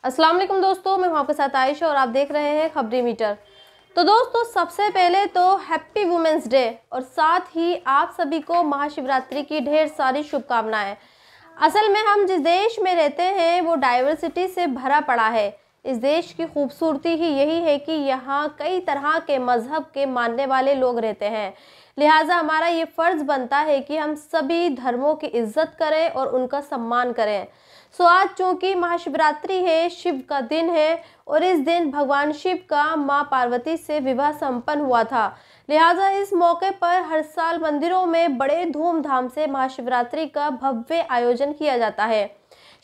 अस्सलाम वालेकुम दोस्तों, मैं हूं आपके साथ आयशा और आप देख रहे हैं खबरी मीटर। तो दोस्तों, सबसे पहले तो हैप्पी वुमेंस डे और साथ ही आप सभी को महाशिवरात्रि की ढेर सारी शुभकामनाएं। असल में हम जिस देश में रहते हैं वो डाइवर्सिटी से भरा पड़ा है। इस देश की खूबसूरती ही यही है कि यहाँ कई तरह के मज़हब के मानने वाले लोग रहते हैं। लिहाजा हमारा ये फ़र्ज़ बनता है कि हम सभी धर्मों की इज्जत करें और उनका सम्मान करें। आज चूँकि महाशिवरात्रि है, शिव का दिन है और इस दिन भगवान शिव का माँ पार्वती से विवाह संपन्न हुआ था। लिहाजा इस मौके पर हर साल मंदिरों में बड़े धूमधाम से महाशिवरात्रि का भव्य आयोजन किया जाता है।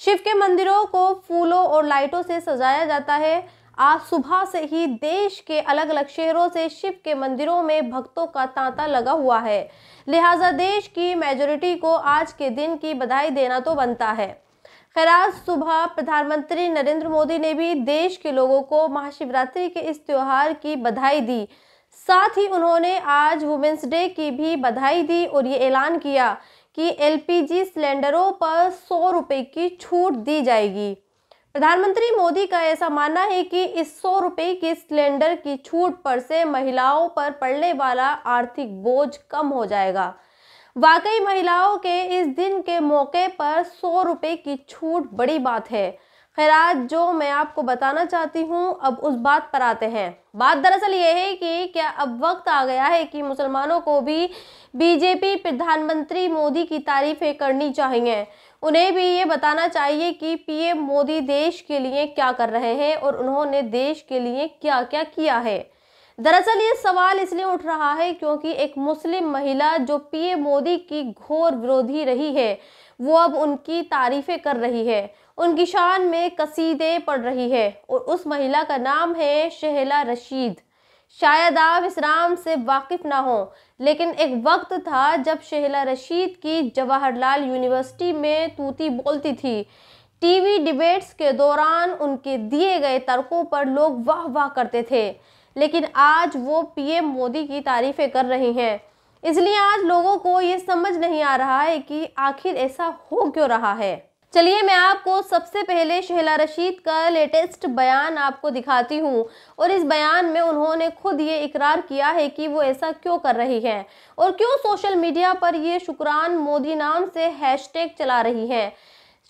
शिव के मंदिरों को फूलों और लाइटों से सजाया जाता है। आज सुबह से ही देश के अलग अलग शहरों से शिव के मंदिरों में भक्तों का तांता लगा हुआ है। लिहाजा देश की मेजॉरिटी को आज के दिन की बधाई देना तो बनता है। खैर, आज सुबह प्रधानमंत्री नरेंद्र मोदी ने भी देश के लोगों को महाशिवरात्रि के इस त्योहार की बधाई दी। साथ ही उन्होंने आज वुमेंस डे की भी बधाई दी और ये ऐलान किया कि एलपीजी सिलेंडरों पर 100 रुपये की छूट दी जाएगी। प्रधानमंत्री मोदी का ऐसा मानना है कि इस 100 रुपये की सिलेंडर की छूट पर से महिलाओं पर पड़ने वाला आर्थिक बोझ कम हो जाएगा। वाकई महिलाओं के इस दिन के मौके पर 100 रुपये की छूट बड़ी बात है। खैर, आज जो मैं आपको बताना चाहती हूँ, अब उस बात पर आते हैं। बात दरअसल ये है कि क्या अब वक्त आ गया है कि मुसलमानों को भी बीजेपी प्रधानमंत्री मोदी की तारीफें करनी चाहिए। उन्हें भी ये बताना चाहिए कि पीएम मोदी देश के लिए क्या कर रहे हैं और उन्होंने देश के लिए क्या क्या किया है। दरअसल ये सवाल इसलिए उठ रहा है क्योंकि एक मुस्लिम महिला जो पीएम मोदी की घोर विरोधी रही है, वो अब उनकी तारीफें कर रही है, उनकी शान में कसीदे पढ़ रही है और उस महिला का नाम है शेहला रशीद। शायद आप इस नाम से वाकिफ ना हो, लेकिन एक वक्त था जब शेहला रशीद की जवाहरलाल यूनिवर्सिटी में तूती बोलती थी। टीवी डिबेट्स के दौरान उनके दिए गए तर्कों पर लोग वाह वाह करते थे, लेकिन आज वो पीएम मोदी की तारीफें कर रही हैं। इसलिए आज लोगों को ये समझ नहीं आ रहा है कि आखिर ऐसा हो क्यों रहा है। चलिए मैं आपको सबसे पहले शेहला रशीद का लेटेस्ट बयान आपको दिखाती हूँ और इस बयान में उन्होंने खुद ये इकरार किया है कि वो ऐसा क्यों कर रही हैं और क्यों सोशल मीडिया पर ये शुक्रान मोदी नाम से हैशटैग चला रही हैं।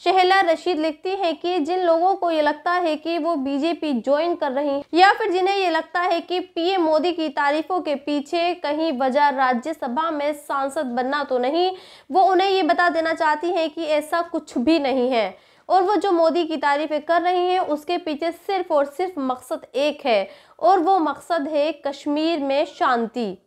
शेहला रशीद लिखती हैं कि जिन लोगों को ये लगता है कि वो बीजेपी ज्वाइन कर रही हैं या फिर जिन्हें ये लगता है कि पीएम मोदी की तारीफों के पीछे कहीं वजह राज्यसभा में सांसद बनना तो नहीं, वो उन्हें ये बता देना चाहती हैं कि ऐसा कुछ भी नहीं है और वो जो मोदी की तारीफें कर रही हैं उसके पीछे सिर्फ और सिर्फ मकसद एक है और वो मकसद है कश्मीर में शांति।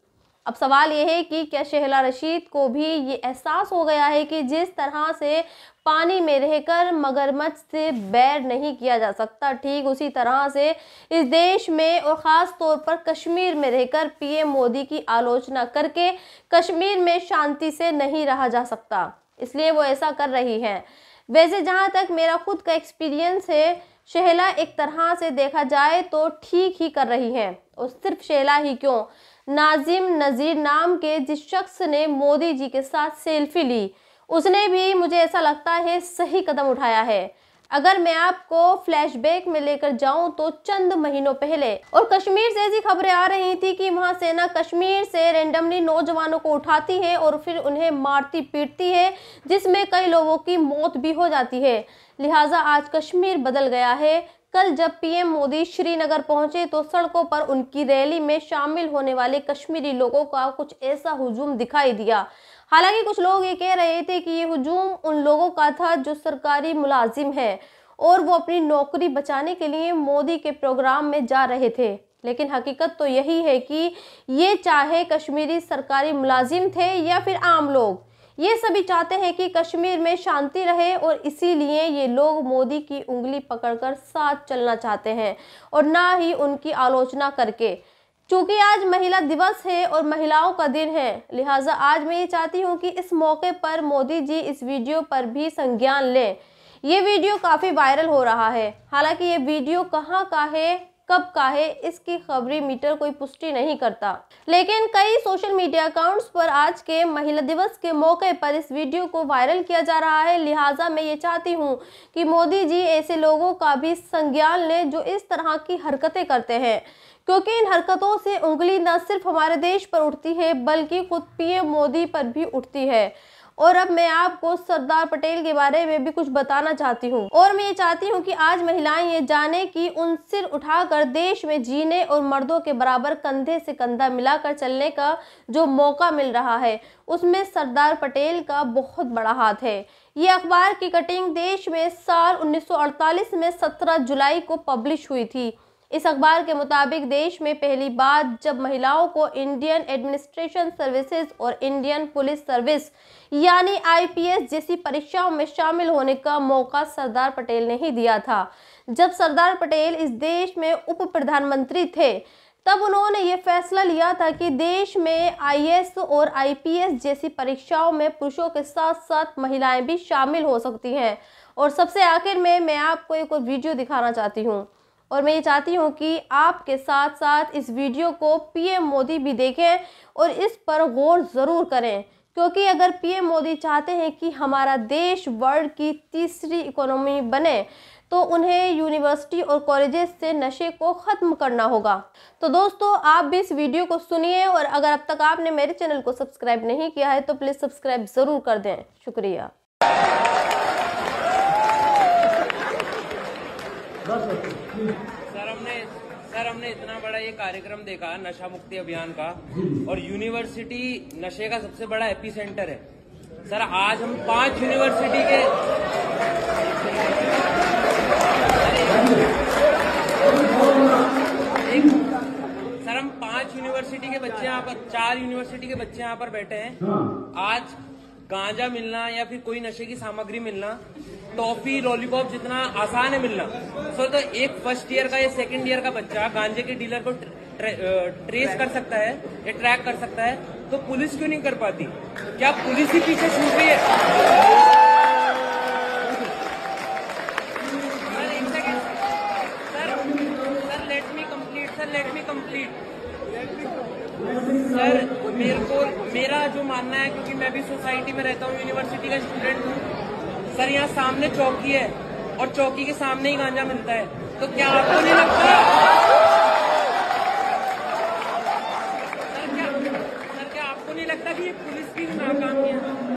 अब सवाल ये है कि क्या शेहला रशीद को भी ये एहसास हो गया है कि जिस तरह से पानी में रहकर मगरमच्छ से बैर नहीं किया जा सकता, ठीक उसी तरह से इस देश में और ख़ास तौर पर कश्मीर में रहकर पीएम मोदी की आलोचना करके कश्मीर में शांति से नहीं रहा जा सकता। इसलिए वो ऐसा कर रही हैं। वैसे जहाँ तक मेरा खुद का एक्सपीरियंस है, शेहला एक तरह से देखा जाए तो ठीक ही कर रही हैं। और सिर्फ शेहला ही क्यों, नाजिम नज़ीर नाम के जिस शख्स ने मोदी जी के साथ सेल्फी ली, उसने भी मुझे ऐसा लगता है सही कदम उठाया है। अगर मैं आपको फ्लैशबैक में लेकर जाऊं तो चंद महीनों पहले और कश्मीर से ऐसी खबरें आ रही थी कि वहां सेना कश्मीर से रैंडमली नौजवानों को उठाती है और फिर उन्हें मारती पीटती है, जिसमें कई लोगों की मौत भी हो जाती है। लिहाजा आज कश्मीर बदल गया है। कल जब पीएम मोदी श्रीनगर पहुंचे तो सड़कों पर उनकी रैली में शामिल होने वाले कश्मीरी लोगों का कुछ ऐसा हुजूम दिखाई दिया। हालांकि कुछ लोग ये कह रहे थे कि ये हुजूम उन लोगों का था जो सरकारी मुलाजिम है और वो अपनी नौकरी बचाने के लिए मोदी के प्रोग्राम में जा रहे थे, लेकिन हकीकत तो यही है कि ये चाहे कश्मीरी सरकारी मुलाजिम थे या फिर आम लोग, ये सभी चाहते हैं कि कश्मीर में शांति रहे और इसीलिए ये लोग मोदी की उंगली पकड़कर साथ चलना चाहते हैं और ना ही उनकी आलोचना करके। चूँकि आज महिला दिवस है और महिलाओं का दिन है, लिहाजा आज मैं ये चाहती हूँ कि इस मौके पर मोदी जी इस वीडियो पर भी संज्ञान लें। ये वीडियो काफ़ी वायरल हो रहा है। हालांकि ये वीडियो कहाँ का है कब का है, इसकी खबरी मीटर कोई पुष्टि नहीं करता। लेकिन कई सोशल मीडिया अकाउंट्स पर आज के महिला दिवस के मौके पर इस वीडियो को वायरल किया जा रहा है। लिहाजा मैं ये चाहती हूँ कि मोदी जी ऐसे लोगों का भी संज्ञान लें जो इस तरह की हरकतें करते हैं, क्योंकि इन हरकतों से उंगली न सिर्फ हमारे देश पर उठती है बल्कि खुद पीएम मोदी पर भी उठती है। और अब मैं आपको सरदार पटेल के बारे में भी कुछ बताना चाहती हूँ, और मैं ये चाहती हूँ कि आज महिलाएं ये जाने कि उन सिर उठाकर देश में जीने और मर्दों के बराबर कंधे से कंधा मिलाकर चलने का जो मौका मिल रहा है उसमें सरदार पटेल का बहुत बड़ा हाथ है। ये अखबार की कटिंग देश में साल 1948 में 17 जुलाई को पब्लिश हुई थी। इस अखबार के मुताबिक देश में पहली बार जब महिलाओं को इंडियन एडमिनिस्ट्रेशन सर्विसेज और इंडियन पुलिस सर्विस यानी आईपीएस जैसी परीक्षाओं में शामिल होने का मौका सरदार पटेल ने ही दिया था। जब सरदार पटेल इस देश में उप प्रधानमंत्री थे तब उन्होंने ये फैसला लिया था कि देश में आईएएस और आईपीएस जैसी परीक्षाओं में पुरुषों के साथ साथ महिलाएं भी शामिल हो सकती हैं। और सबसे आखिर में मैं आपको एक और वीडियो दिखाना चाहती हूँ, और मैं ये चाहती हूँ कि आपके साथ साथ इस वीडियो को पीएम मोदी भी देखें और इस पर गौर ज़रूर करें, क्योंकि अगर पीएम मोदी चाहते हैं कि हमारा देश वर्ल्ड की तीसरी इकोनॉमी बने तो उन्हें यूनिवर्सिटी और कॉलेजेस से नशे को ख़त्म करना होगा। तो दोस्तों, आप भी इस वीडियो को सुनिए, और अगर अब तक आपने मेरे चैनल को सब्सक्राइब नहीं किया है तो प्लीज़ सब्सक्राइब ज़रूर कर दें। शुक्रिया। सर हमने इतना बड़ा ये कार्यक्रम देखा नशा मुक्ति अभियान का, और यूनिवर्सिटी नशे का सबसे बड़ा एपी सेंटर है। सर आज हम 5 यूनिवर्सिटी के सर हम 5 यूनिवर्सिटी के बच्चे यहाँ पर 4 यूनिवर्सिटी के बच्चे यहाँ पर बैठे हैं। आज गांजा मिलना या फिर कोई नशे की सामग्री मिलना, टॉफी लॉलीपॉप जितना आसान है मिलना, सो तो एक फर्स्ट ईयर का या सेकंड ईयर का बच्चा गांजे के डीलर को ट्रेस कर सकता है या ट्रैक कर सकता है, तो पुलिस क्यों नहीं कर पाती? क्या पुलिस ही पीछे छूट रही है? Sir let me complete. Sir मेरा जो मानना है, क्योंकि मैं भी सोसाइटी में रहता हूँ, यूनिवर्सिटी का स्टूडेंट हूँ सर, यहाँ सामने चौकी है और चौकी के सामने ही गांजा मिलता है, तो क्या आपको नहीं लगता सर क्या आपको नहीं लगता कि ये पुलिस की नाकामी है?